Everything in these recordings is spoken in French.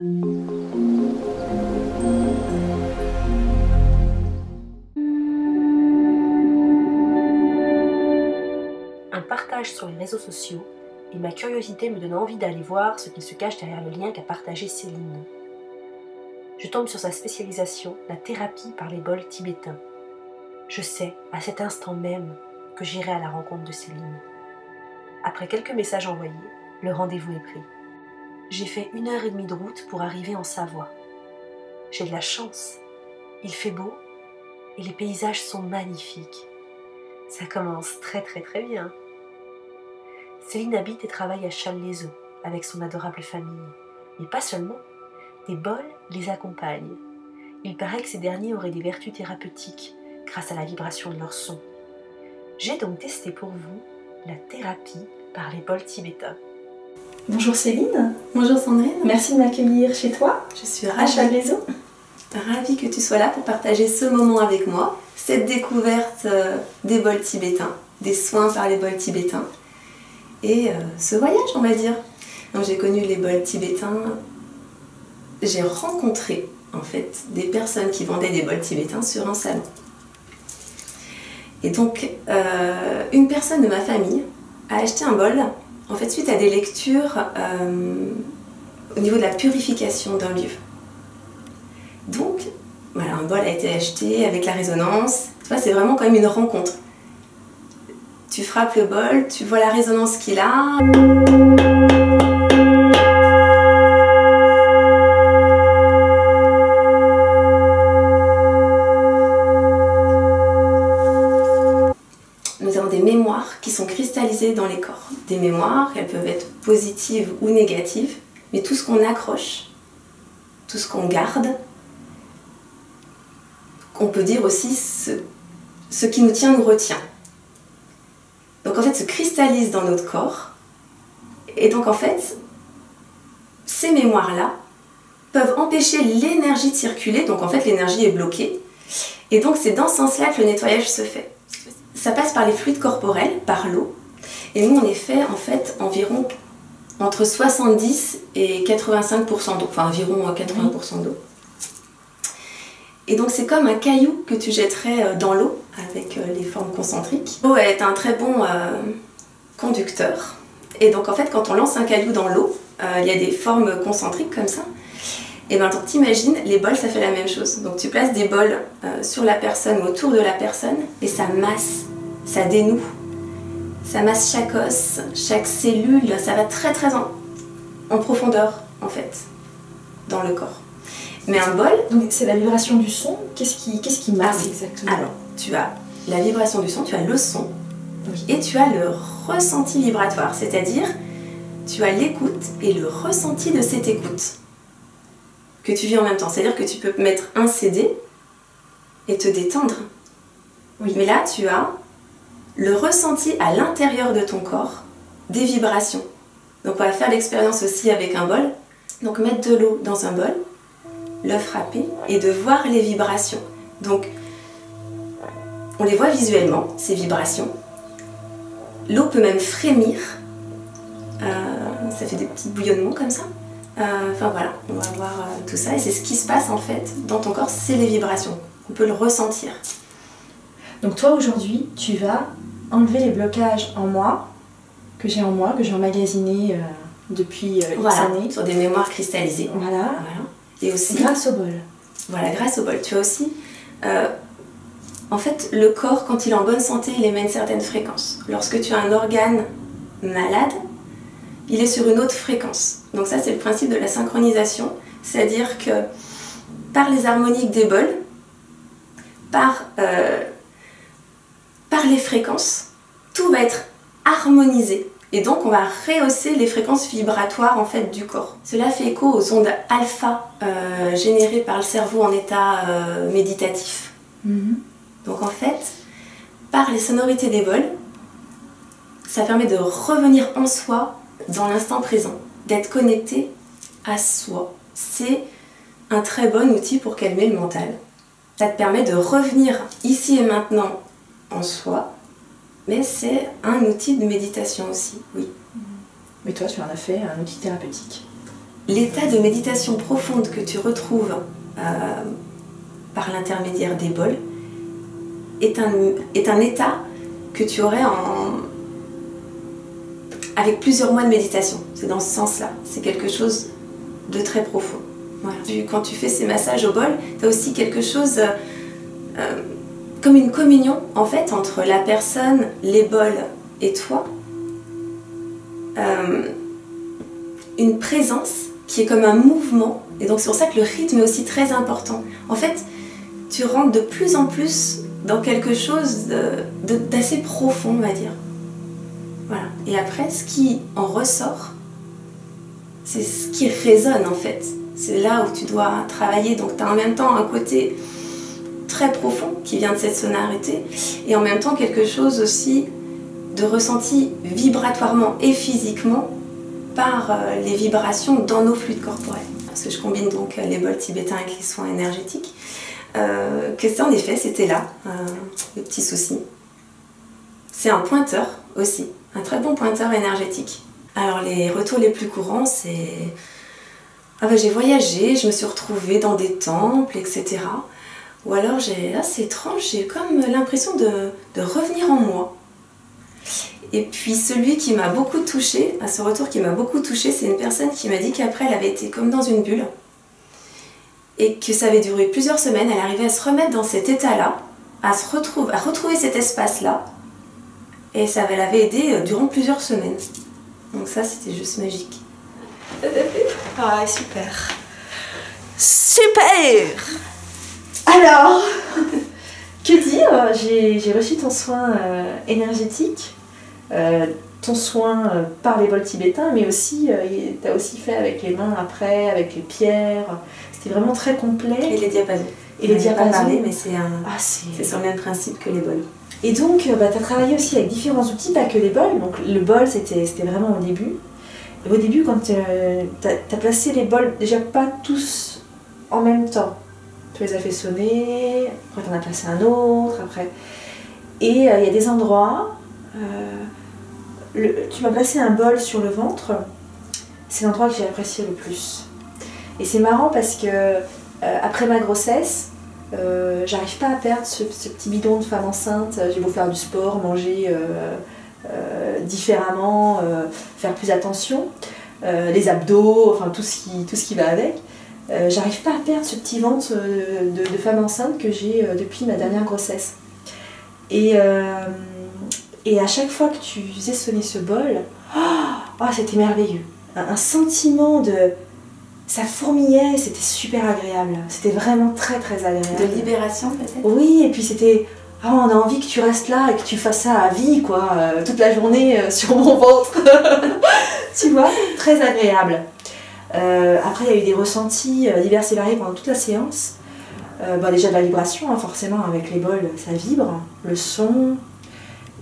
Un partage sur les réseaux sociaux et ma curiosité me donne envie d'aller voir ce qu'il se cache derrière le lien qu'a partagé Céline. Je tombe sur sa spécialisation, la thérapie par les bols tibétains. Je sais, à cet instant même, que j'irai à la rencontre de Céline. Après quelques messages envoyés, le rendez-vous est pris. J'ai fait 1h30 de route pour arriver en Savoie. J'ai de la chance. Il fait beau et les paysages sont magnifiques. Ça commence très bien. Céline habite et travaille à Challes-les-Eaux avec son adorable famille. Mais pas seulement. Des bols les accompagnent. Il paraît que ces derniers auraient des vertus thérapeutiques grâce à la vibration de leur son. J'ai donc testé pour vous la thérapie par les bols tibétains. Bonjour Céline. Bonjour Sandrine. Merci de m'accueillir chez toi. Je suis à Challes-les-Eaux. Ravie que tu sois là pour partager ce moment avec moi, cette découverte des bols tibétains, des soins par les bols tibétains et ce voyage, on va dire. Donc, j'ai connu les bols tibétains, j'ai rencontré en fait des personnes qui vendaient des bols tibétains sur un salon. Et donc, une personne de ma famille a acheté un bol, en fait, suite à des lectures au niveau de la purification d'un lieu. Donc, voilà, un bol a été acheté avec la résonance. Tu vois, c'est vraiment quand même une rencontre. Tu frappes le bol, tu vois la résonance qu'il a. Nous avons des mémoires qui sont cristallisées dans les corps. Des mémoires, elles peuvent être positives ou négatives, mais tout ce qu'on accroche, tout ce qu'on garde, on peut dire aussi ce qui nous tient nous retient. Donc en fait, se cristallise dans notre corps. Et donc en fait, ces mémoires-là peuvent empêcher l'énergie de circuler. Donc en fait, l'énergie est bloquée. Et donc c'est dans ce sens-là que le nettoyage se fait. Ça passe par les fluides corporels, par l'eau. Et nous, on est fait en fait environ entre 70 et 85% d'eau. Enfin environ 80% d'eau. Et donc c'est comme un caillou que tu jetterais dans l'eau avec les formes concentriques. L'eau est un très bon conducteur. Et donc en fait quand on lance un caillou dans l'eau, il y a des formes concentriques comme ça. Et bien donc t'imagines, les bols ça fait la même chose. Donc tu places des bols sur la personne ou autour de la personne et ça masse, ça dénoue. Ça masse chaque os, chaque cellule, ça va très en profondeur en fait, dans le corps. Mais un bol... Donc c'est la vibration du son, qu'est-ce qui masse exactement? Alors, tu as la vibration du son, tu as le son, oui. Et tu as le ressenti vibratoire, c'est-à-dire tu as l'écoute et le ressenti de cette écoute que tu vis en même temps. C'est-à-dire que tu peux mettre un CD et te détendre. Oui. Mais là, tu as le ressenti à l'intérieur de ton corps des vibrations. Donc on va faire l'expérience aussi avec un bol. Donc mettre de l'eau dans un bol, le frapper et de voir les vibrations. Donc, on les voit visuellement, ces vibrations. L'eau peut même frémir. Ça fait des petits bouillonnements comme ça. Enfin voilà, on va voir tout ça. Et c'est ce qui se passe en fait dans ton corps, c'est les vibrations. On peut le ressentir. Donc toi aujourd'hui, tu vas enlever les blocages en moi, que j'ai emmagasiné depuis X années. Sur des mémoires cristallisées. Voilà. Et aussi, grâce au bol. Voilà, grâce au bol. Tu as aussi... en fait, le corps, quand il est en bonne santé, il émet une certaine fréquence. Lorsque tu as un organe malade, il est sur une autre fréquence. Donc ça, c'est le principe de la synchronisation. C'est-à-dire que par les harmoniques des bols, par les fréquences, tout va être harmonisé. Et donc on va rehausser les fréquences vibratoires en fait du corps. Cela fait écho aux ondes alpha générées par le cerveau en état méditatif. Donc en fait, par les sonorités des bols, ça permet de revenir en soi dans l'instant présent, d'être connecté à soi. C'est un très bon outil pour calmer le mental. Ça te permet de revenir ici et maintenant en soi. Mais c'est un outil de méditation aussi, oui. Mais toi, tu en as fait un outil thérapeutique. l'état de méditation profonde que tu retrouves par l'intermédiaire des bols est un état que tu aurais avec plusieurs mois de méditation. C'est dans ce sens-là. C'est quelque chose de très profond. Voilà. Quand tu fais ces massages au bol, tu as aussi quelque chose comme une communion en fait entre la personne, les bols et toi. Une présence qui est comme un mouvement, et donc c'est pour ça que le rythme est aussi très important. En fait, tu rentres de plus en plus dans quelque chose d'assez profond, on va dire. Voilà. Et après, ce qui en ressort, c'est ce qui résonne en fait. C'est là où tu dois travailler. Donc tu as en même temps un côté très profond qui vient de cette sonorité, et en même temps quelque chose aussi de ressenti vibratoirement et physiquement par les vibrations dans nos fluides corporels. Parce que je combine donc les bols tibétains avec les soins énergétiques. Que ça, en effet, c'était là, le petit souci. C'est un pointeur aussi, un très bon pointeur énergétique. Alors les retours les plus courants, c'est ah ben, j'ai voyagé, je me suis retrouvée dans des temples, etc. Ou alors c'est étrange, j'ai comme l'impression de revenir en moi. Et puis celui qui m'a beaucoup touchée, à ce retour qui m'a beaucoup touchée, c'est une personne qui m'a dit qu'après elle avait été comme dans une bulle et que ça avait duré plusieurs semaines. Elle arrivait à se remettre dans cet état-là, à retrouver cet espace-là, et ça l'avait aidé durant plusieurs semaines. Donc ça, c'était juste magique. Ah, super. Super! Alors, que dire? J'ai reçu ton soin énergétique, ton soin par les bols tibétains, mais aussi, tu as aussi fait avec les mains après, avec les pierres. C'était vraiment très complet. Et les diapasons. Et les diapasons. Pas parlé, mais c'est sur le même principe que les bols. Et donc, tu as travaillé aussi avec différents outils, pas que les bols. Donc, le bol, c'était vraiment au début. Et au début, quand tu as placé les bols, déjà pas tous en même temps. Tu les as fait sonner, après tu en as placé un autre, après. Et il y a des endroits, tu m'as placé un bol sur le ventre, c'est l'endroit que j'ai apprécié le plus. Et c'est marrant parce que après ma grossesse, j'arrive pas à perdre ce petit bidon de femme enceinte. J'ai beau faire du sport, manger différemment, faire plus attention, les abdos, enfin tout ce qui va avec. J'arrive pas à perdre ce petit ventre de femme enceinte que j'ai depuis ma dernière grossesse. Et à chaque fois que tu faisais sonner ce bol, c'était merveilleux. Un sentiment de... Ça fourmillait, c'était super agréable. C'était vraiment très très agréable. De libération peut-être? Oui, et puis c'était... on a envie que tu restes là et que tu fasses ça à vie, quoi, toute la journée sur mon ventre. Tu vois, très agréable. Après, il y a eu des ressentis divers et variés pendant toute la séance. Déjà de la vibration, forcément, avec les bols, ça vibre, le son.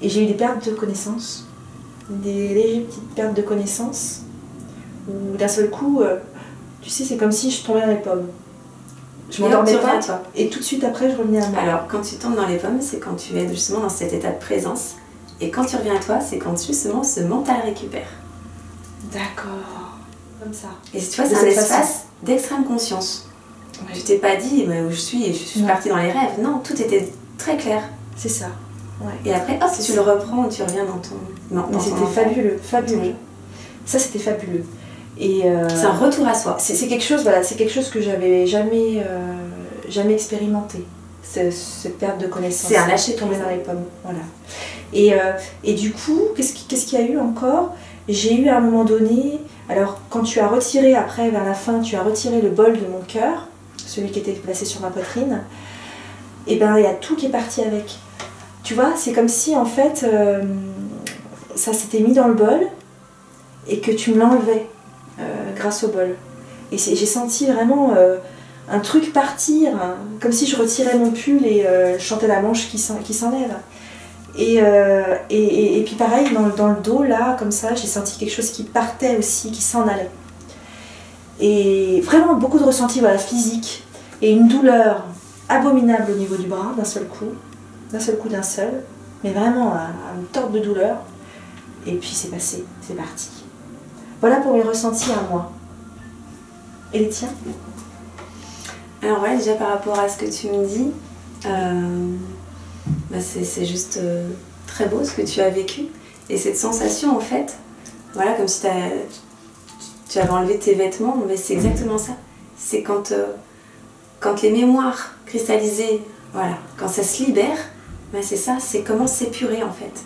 Et j'ai eu des pertes de connaissance, des légères petites pertes de connaissance, où d'un seul coup, tu sais, c'est comme si je tombais dans les pommes. Je m'endormais pas, toi. Et tout de suite après, je revenais à moi. Alors, quand tu tombes dans les pommes, c'est quand tu es justement dans cet état de présence. Et quand tu reviens à toi, c'est quand justement ce mental récupère. D'accord, comme ça. Et tu vois, c'est un espace d'extrême conscience. Ouais. Tu t'es pas dit où je suis partie dans les rêves. Non, tout était très clair. C'est ça. Ouais. Et après, hop, tu le reprends, tu reviens dans ton... Mais c'était fabuleux, fabuleux. Ça, c'était fabuleux. Et c'est un retour à soi. C'est quelque chose, voilà, c'est quelque chose que j'avais jamais expérimenté. Cette perte de connaissance. C'est un lâcher tomber dans les pommes. Voilà. Et du coup, qu'est-ce qu'il y a eu encore? J'ai eu à un moment donné, alors quand tu as retiré après, vers la fin, tu as retiré le bol de mon cœur, celui qui était placé sur ma poitrine, et ben il y a tout qui est parti avec. Tu vois, c'est comme si en fait, ça s'était mis dans le bol et que tu me l'enlevais grâce au bol. Et j'ai senti vraiment un truc partir, hein, comme si je retirais mon pull et je chantais la manche qui s'enlève. Et puis pareil, dans le dos, là, comme ça, j'ai senti quelque chose qui partait aussi, qui s'en allait. Et vraiment beaucoup de ressentis, voilà, physiques. Et une douleur abominable au niveau du bras, d'un seul coup, d'un seul. Mais vraiment, une torte de douleur. Et puis c'est passé, c'est parti. Voilà pour mes ressentis à moi. Et les tiens? Alors ouais, déjà par rapport à ce que tu me dis, c'est juste très beau ce que tu as vécu. Et cette sensation en fait, voilà, comme si tu avais enlevé tes vêtements, mais c'est exactement ça. C'est quand les mémoires cristallisées, voilà, quand ça se libère, c'est ça, c'est comment s'épurer en fait.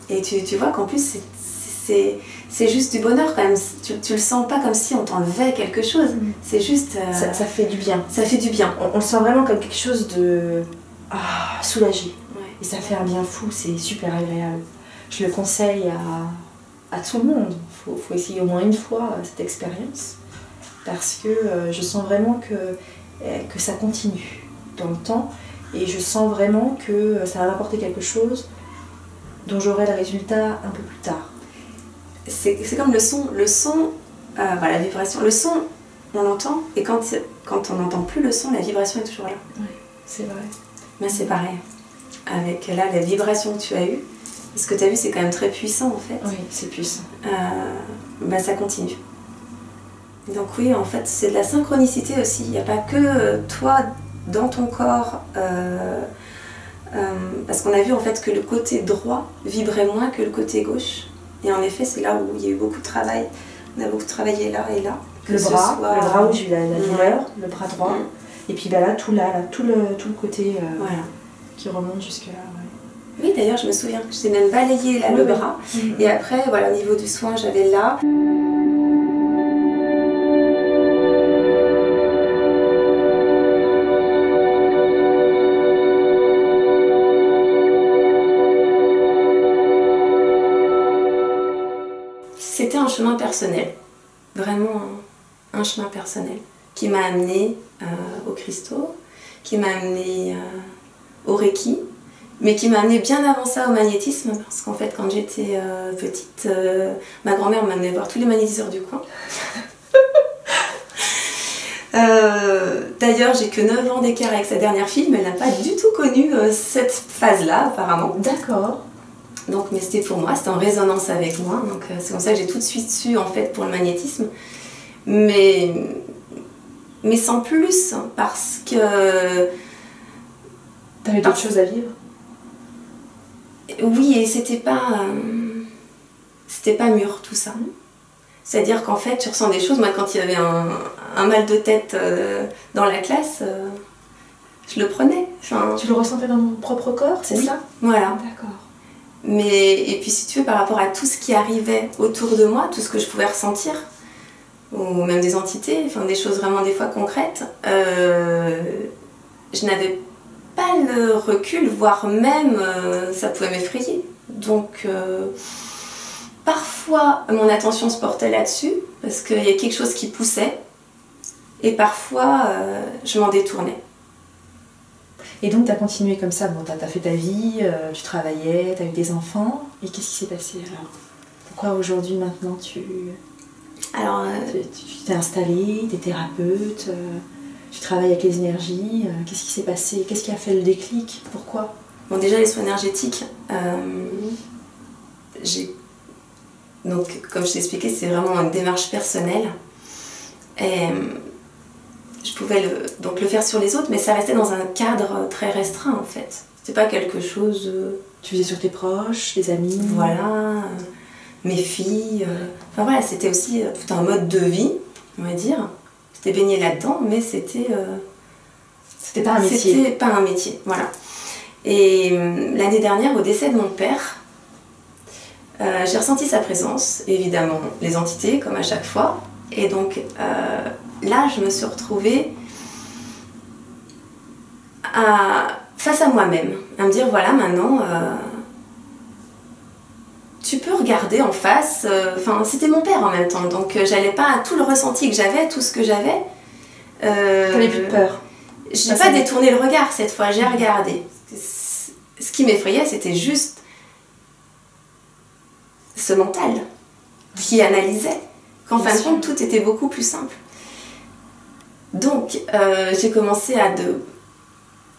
Et tu vois qu'en plus c'est juste du bonheur quand même, tu le sens pas comme si on t'enlevait quelque chose, c'est juste... Ça fait du bien. Ça fait du bien. On le sent vraiment comme quelque chose de soulagé. Ouais. Et ça fait un bien fou, c'est super agréable. Je le conseille à tout le monde. Faut essayer au moins une fois cette expérience. Parce que je sens vraiment que ça continue dans le temps. Et je sens vraiment que ça va m'apporter quelque chose dont j'aurai le résultat un peu plus tard. C'est comme le son, la vibration. Le son, on l'entend, et quand on n'entend plus le son, la vibration est toujours là. Oui, c'est vrai. Mais c'est pareil. Avec là, la vibration que tu as eue, ce que tu as vu, c'est quand même très puissant en fait. Oui, c'est puissant. Ça continue. Donc oui, en fait, c'est de la synchronicité aussi. Il n'y a pas que toi dans ton corps, parce qu'on a vu en fait que le côté droit vibrait moins que le côté gauche. Et en effet, c'est là où il y a eu beaucoup de travail. On a beaucoup travaillé là et là. Le bras où j'ai eu la douleur, le bras droit. Et puis là, tout le côté voilà, qui remonte jusque là. Ouais. Oui, d'ailleurs, je me souviens, j'ai même balayé là, le bras. Et après, voilà, au niveau du soin, j'avais là. C'était un chemin personnel, vraiment un chemin personnel, qui m'a amené aux cristaux, qui m'a amené au Reiki, mais qui m'a amené bien avant ça au magnétisme, parce qu'en fait, quand j'étais petite, ma grand-mère m'amenait voir tous les magnétiseurs du coin. D'ailleurs, j'ai que 9 ans d'écart avec sa dernière fille, mais elle n'a pas du tout connu cette phase-là, apparemment. D'accord. Donc, mais c'était pour moi, c'était en résonance avec moi, donc c'est comme ça que j'ai tout de suite su en fait pour le magnétisme, mais sans plus, parce que... T'avais d'autres choses à vivre? Oui, et c'était pas mûr tout ça. C'est-à-dire qu'en fait, tu ressens des choses, moi quand il y avait un mal de tête dans la classe, je le prenais. Enfin, tu le ressentais dans mon propre corps, c'est ça? Voilà. D'accord. Et puis si tu veux, par rapport à tout ce qui arrivait autour de moi, tout ce que je pouvais ressentir, ou même des entités, enfin des choses vraiment des fois concrètes, je n'avais pas le recul, voire même ça pouvait m'effrayer. Donc parfois mon attention se portait là-dessus, parce qu'il y a quelque chose qui poussait, et parfois je m'en détournais. Et donc tu as continué comme ça, bon, tu as fait ta vie, tu travaillais, tu as eu des enfants, et qu'est-ce qui s'est passé alors? Pourquoi aujourd'hui, maintenant, tu t'es installée, tu es thérapeute, tu travailles avec les énergies, qu'est-ce qui s'est passé? Qu'est-ce qui a fait le déclic? Pourquoi? Bon, déjà les soins énergétiques, donc comme je t'ai expliqué, c'est vraiment une démarche personnelle. Et je pouvais le faire sur les autres, mais ça restait dans un cadre très restreint en fait. C'était pas quelque chose... Tu faisais sur tes proches, tes amis? Voilà, mes filles... Enfin voilà, c'était aussi tout un mode de vie, on va dire. J'étais baignée là-dedans, mais c'était... C'était pas un métier. C'était pas un métier, voilà. Et l'année dernière, au décès de mon père, j'ai ressenti sa présence, évidemment les entités, comme à chaque fois. Et donc... là, je me suis retrouvée face à moi-même, à me dire voilà, maintenant, tu peux regarder en face. Enfin, c'était mon père en même temps, donc j'allais pas tout le ressenti que j'avais, tout ce que j'avais. T'avais plus de peur? J'ai pas détourné le regard cette fois, j'ai regardé. Ce qui m'effrayait, c'était juste ce mental qui analysait. Qu'en fin de compte, tout était beaucoup plus simple. Donc, j'ai commencé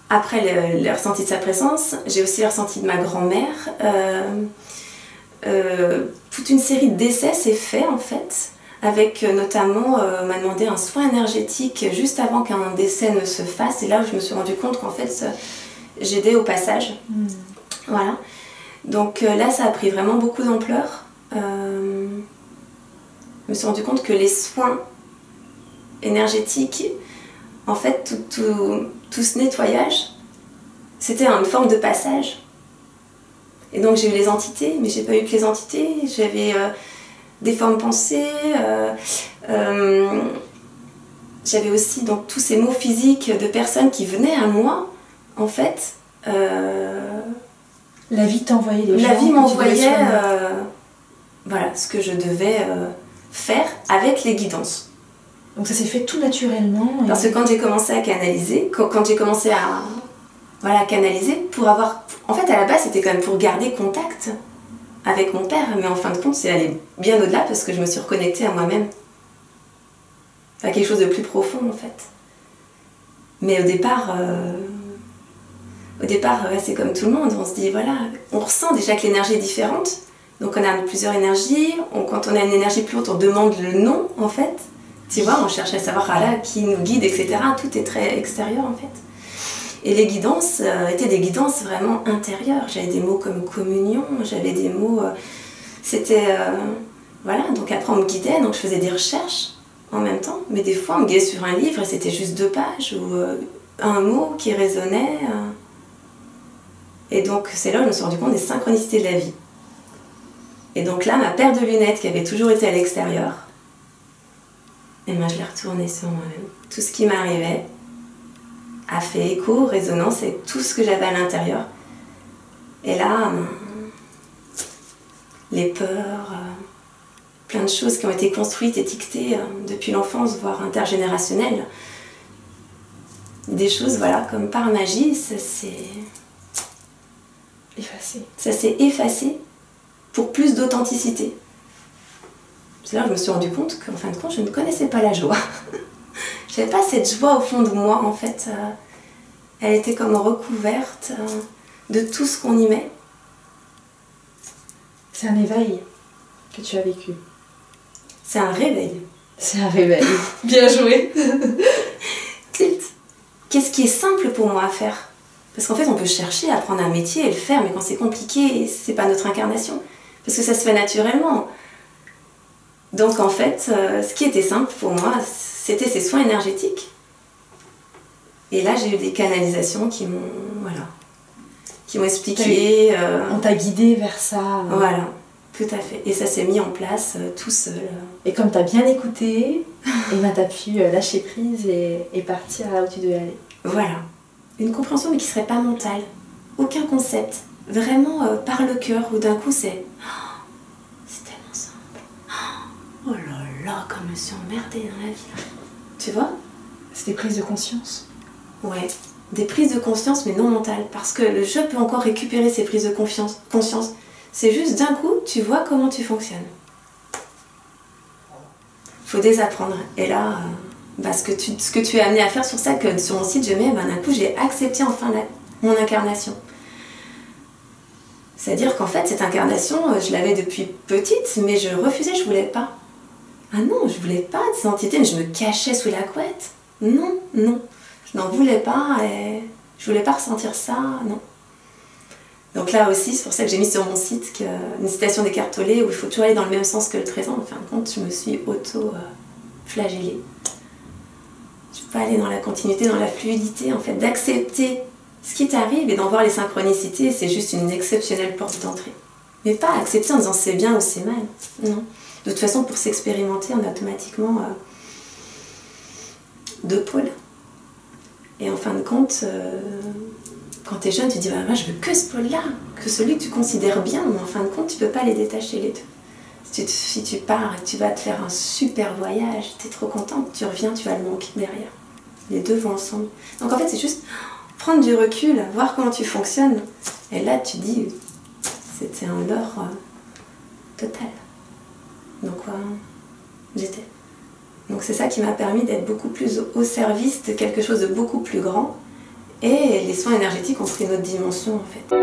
après le ressenti de sa présence, j'ai aussi le ressenti de ma grand-mère. Toute une série de décès s'est fait, en fait, avec notamment, on m'a demandé un soin énergétique juste avant qu'un décès ne se fasse. Et là où je me suis rendu compte qu'en fait, j'aidais au passage. Voilà. Donc là, ça a pris vraiment beaucoup d'ampleur. Je me suis rendu compte que les soins énergétiques, en fait, tout ce nettoyage, c'était une forme de passage. Et donc j'ai eu les entités, mais j'ai pas eu que les entités. J'avais des formes pensées. J'avais aussi donc tous ces mots physiques de personnes qui venaient à moi, en fait. La vie t'envoyait des gens. La vie m'envoyait voilà, ce que je devais faire avec les guidances. Donc ça s'est fait tout naturellement. Parce que quand j'ai commencé à canaliser, quand j'ai commencé à canaliser, pour avoir... En fait, à la base, c'était quand même pour garder contact avec mon père, mais en fin de compte, c'est allé bien au-delà parce que je me suis reconnectée à moi-même. À quelque chose de plus profond, en fait. Mais au départ, c'est comme tout le monde, on se dit, voilà, on ressent déjà que l'énergie est différente. Donc on a plusieurs énergies, quand on a une énergie plus haute, on demande le nom, en fait. Tu vois, on cherche à savoir qui nous guide, etc. Tout est très extérieur, en fait. Et les guidances étaient des guidances vraiment intérieures. J'avais des mots comme communion, j'avais des mots... voilà, donc après on me guidait, donc je faisais des recherches en même temps. Mais des fois on me guidait sur un livre et c'était juste 2 pages ou un mot qui résonnait. Et donc c'est là où je me suis rendu compte des synchronicités de la vie. Et donc là, ma paire de lunettes qui avait toujours été à l'extérieur, et moi je l'ai retournée sur moi-même. Tout ce qui m'arrivait a fait écho, résonance avec tout ce que j'avais à l'intérieur. Et là, les peurs, plein de choses qui ont été construites, étiquetées depuis l'enfance, voire intergénérationnelles. Des choses, voilà, comme par magie, ça s'est effacé. Ça s'est effacé pour plus d'authenticité. C'est là que je me suis rendu compte qu'en fin de compte, je ne connaissais pas la joie. Je n'avais pas cette joie au fond de moi, en fait. Elle était comme recouverte de tout ce qu'on y met. C'est un éveil que tu as vécu. C'est un réveil. C'est un réveil. Bien joué. Tilt. Qu'est-ce qui est simple pour moi à faire? Parce qu'en fait, on peut chercher à apprendre un métier et le faire, mais quand c'est compliqué, c'est pas notre incarnation. Parce que ça se fait naturellement. Donc en fait, ce qui était simple pour moi, c'était ces soins énergétiques. Et là, j'ai eu des canalisations qui m'ont expliqué... On t'a guidé vers ça. Voilà, tout à fait. Et ça s'est mis en place tout seul. Et comme t'as bien écouté, t'as pu lâcher prise et partir là où tu devais aller. Voilà. Une compréhension mais qui serait pas mentale. Aucun concept. Vraiment par le cœur, où d'un coup c'est... c'est tellement simple. Oh là là, comme je me suis emmerdée dans la vie. Tu vois? C'est des prises de conscience. Ouais, des prises de conscience mais non mentales. Parce que le jeu peut encore récupérer ces prises de conscience. C'est juste d'un coup, tu vois comment tu fonctionnes. Faut désapprendre. Et là, ce que tu es amené à faire sur ça, que sur mon site je mets, d'un coup j'ai accepté enfin mon incarnation. C'est-à-dire qu'en fait, cette incarnation, je l'avais depuis petite, mais je refusais, je voulais pas. Ah non, je voulais pas de cette entité, mais je me cachais sous la couette. Non, non. Je n'en voulais pas et je voulais pas ressentir ça, non. Donc là aussi, c'est pour ça que j'ai mis sur mon site une citation d'Eckhart Tolle où il faut toujours aller dans le même sens que le présent. En fin de compte, je me suis auto-flagellée. Je peux pas aller dans la continuité, dans la fluidité, en fait, d'accepter ce qui t'arrive et d'en voir les synchronicités, c'est juste une exceptionnelle porte d'entrée. Mais pas accepter en disant c'est bien ou c'est mal. Non. De toute façon, pour s'expérimenter, on a automatiquement 2 pôles. Et en fin de compte, quand t'es jeune, tu te dis bah, moi je veux que ce pôle-là, que celui que tu considères bien, mais en fin de compte, tu peux pas les détacher les deux. Si tu pars et que tu vas te faire un super voyage, t'es trop contente, tu reviens, tu vas le manquer derrière. Les deux vont ensemble. Donc en fait, c'est juste prendre du recul, voir comment tu fonctionnes. Et là, tu dis, c'était un leurre total. Donc, j'étais. Donc c'est ça qui m'a permis d'être beaucoup plus au service de quelque chose de beaucoup plus grand. Et les soins énergétiques ont pris une autre dimension, en fait.